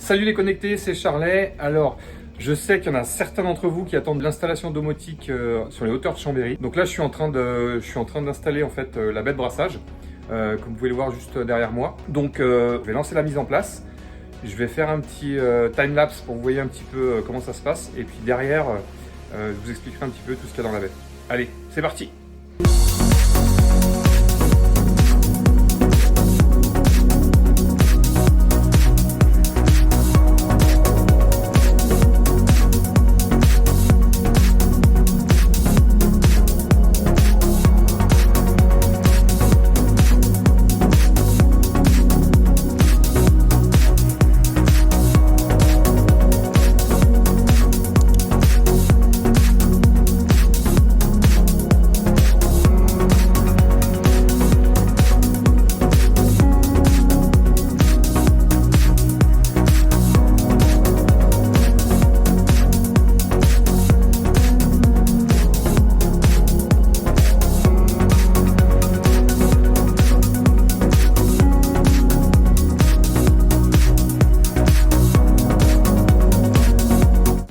Salut les connectés, c'est Charlet. Alors, je sais qu'il y en a certains d'entre vous qui attendent l'installation domotique sur les hauteurs de Chambéry. Donc là, je suis en train d'installer en fait la baie de brassage, comme vous pouvez le voir juste derrière moi. Donc, je vais lancer la mise en place. Je vais faire un petit time-lapse pour que vous voyez un petit peu comment ça se passe. Et puis derrière, je vous expliquerai un petit peu tout ce qu'il y a dans la baie. Allez, c'est parti!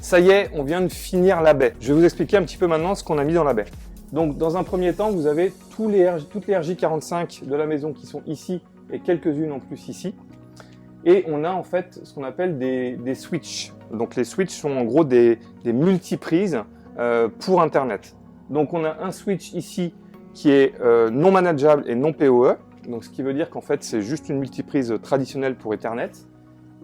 Ça y est, on vient de finir la baie. Je vais vous expliquer un petit peu maintenant ce qu'on a mis dans la baie. Donc, dans un premier temps, vous avez toutes les RJ45 de la maison qui sont ici et quelques-unes en plus ici. Et on a en fait ce qu'on appelle des switches. Donc, les switches sont en gros des multiprises pour Internet. Donc, on a un switch ici qui est non manageable et non PoE. Donc, ce qui veut dire qu'en fait, c'est juste une multiprise traditionnelle pour Ethernet.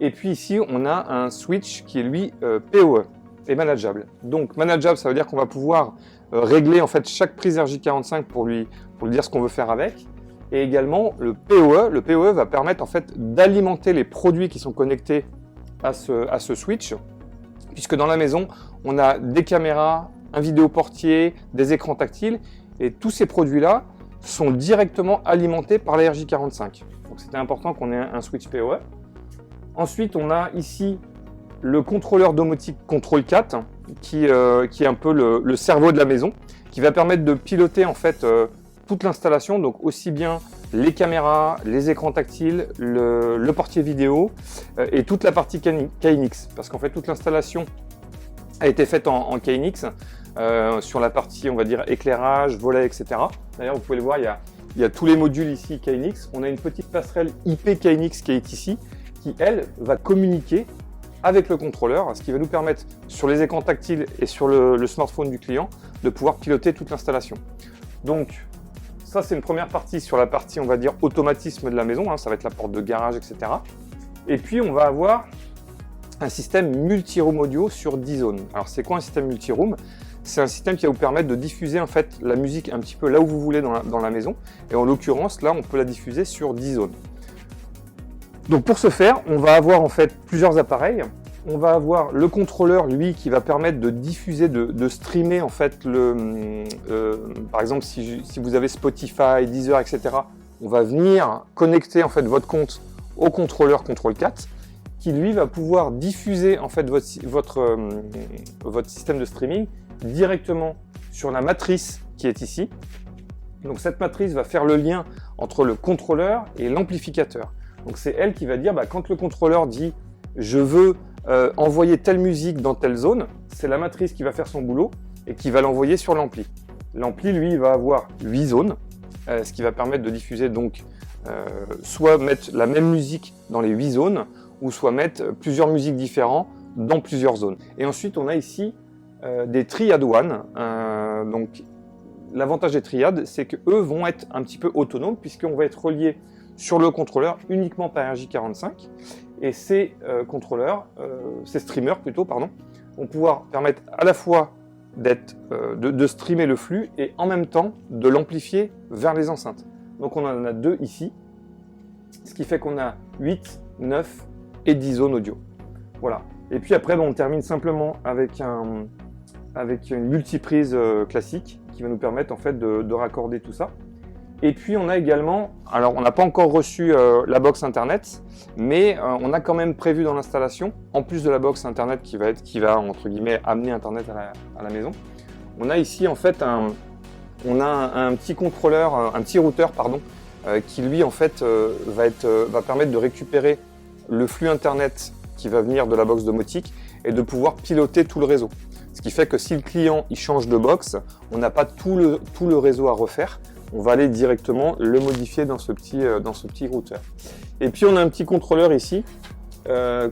Et puis ici, on a un switch qui est lui PoE et manageable. Donc manageable, ça veut dire qu'on va pouvoir régler en fait chaque prise RJ45 pour lui dire ce qu'on veut faire avec. Et également le PoE va permettre en fait d'alimenter les produits qui sont connectés à ce switch, puisque dans la maison, on a des caméras, un vidéoportier, des écrans tactiles, et tous ces produits-là sont directement alimentés par la RJ45. Donc c'était important qu'on ait un switch PoE. Ensuite, on a ici le contrôleur domotique Control 4, qui est un peu le cerveau de la maison, qui va permettre de piloter en fait toute l'installation, donc aussi bien les caméras, les écrans tactiles, le portier vidéo et toute la partie KNX, parce qu'en fait toute l'installation a été faite en KNX sur la partie, on va dire, éclairage, volet, etc. D'ailleurs, vous pouvez le voir, il y a tous les modules ici KNX. On a une petite passerelle IP KNX qui est ici, qui, elle, va communiquer avec le contrôleur, ce qui va nous permettre, sur les écrans tactiles et sur le smartphone du client, de pouvoir piloter toute l'installation. Donc, ça, c'est une première partie sur la partie, on va dire, automatisme de la maison, hein, ça va être la porte de garage, etc. Et puis, on va avoir un système multi-room audio sur 10 zones. Alors, c'est quoi un système multi-room? C'est un système qui va vous permettre de diffuser en fait la musique un petit peu là où vous voulez dans la maison. Et en l'occurrence, là, on peut la diffuser sur 10 zones. Donc pour ce faire, on va avoir en fait plusieurs appareils. On va avoir le contrôleur, lui, qui va permettre de diffuser, de streamer en fait par exemple, si vous avez Spotify, Deezer, etc., on va venir connecter en fait votre compte au contrôleur Control 4, qui lui va pouvoir diffuser en fait votre système de streaming directement sur la matrice qui est ici. Donc cette matrice va faire le lien entre le contrôleur et l'amplificateur. Donc c'est elle qui va dire, quand le contrôleur dit « je veux envoyer telle musique dans telle zone », c'est la matrice qui va faire son boulot et qui va l'envoyer sur l'ampli. L'ampli, lui, va avoir 8 zones, ce qui va permettre de diffuser donc soit mettre la même musique dans les 8 zones, ou soit mettre plusieurs musiques différentes dans plusieurs zones. Et ensuite, on a ici des triades One. Donc l'avantage des triades, c'est qu'eux vont être un petit peu autonomes, puisqu'on va être relié sur le contrôleur uniquement par RJ45, et ces streamers plutôt, vont pouvoir permettre à la fois de streamer le flux et en même temps de l'amplifier vers les enceintes. Donc on en a 2 ici, ce qui fait qu'on a 8, 9 et 10 zones audio. Voilà. Et puis après, on termine simplement avec une multiprise classique qui va nous permettre en fait de raccorder tout ça. Et puis on a également, alors on n'a pas encore reçu la box internet, mais on a quand même prévu dans l'installation, en plus de la box internet qui va entre guillemets amener internet à la maison, on a ici en fait un petit contrôleur, un petit routeur qui lui en fait va permettre de récupérer le flux internet qui va venir de la box domotique et de pouvoir piloter tout le réseau. Ce qui fait que si le client il change de box, on n'a pas tout le réseau à refaire. On va aller directement le modifier dans ce petit routeur. Et puis on a un petit contrôleur ici,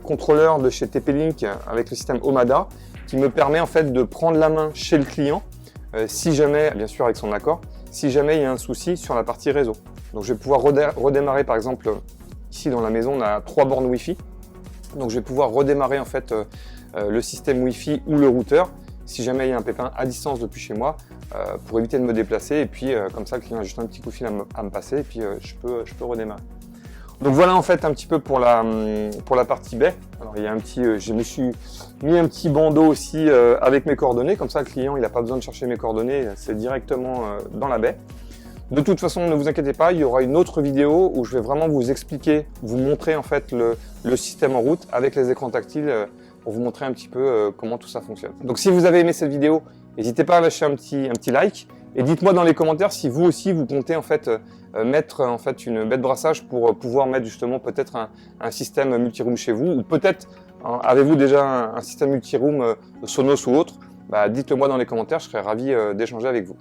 contrôleur de chez TP-Link avec le système Omada, qui me permet en fait de prendre la main chez le client, si jamais, bien sûr avec son accord, si jamais il y a un souci sur la partie réseau. Donc je vais pouvoir redémarrer par exemple, ici dans la maison on a 3 bornes Wi-Fi, donc je vais pouvoir redémarrer en fait le système Wi-Fi ou le routeur, si jamais il y a un pépin à distance depuis chez moi, pour éviter de me déplacer, et puis comme ça le client a juste un petit coup de fil à me passer, et puis je peux redémarrer. Donc voilà en fait un petit peu pour la partie baie. Alors il y a un petit, je me suis mis un petit bandeau aussi avec mes coordonnées, comme ça le client il n'a pas besoin de chercher mes coordonnées, c'est directement dans la baie. De toute façon, ne vous inquiétez pas, il y aura une autre vidéo où je vais vraiment vous expliquer, vous montrer en fait le système en route avec les écrans tactiles pour vous montrer un petit peu comment tout ça fonctionne. Donc si vous avez aimé cette vidéo, n'hésitez pas à lâcher un petit like et dites-moi dans les commentaires si vous aussi vous comptez en fait mettre en fait une baie de brassage pour pouvoir mettre justement peut-être un système multi-room chez vous, ou peut-être avez-vous déjà un système multi-room Sonos ou autre. Dites-le moi dans les commentaires, je serais ravi d'échanger avec vous.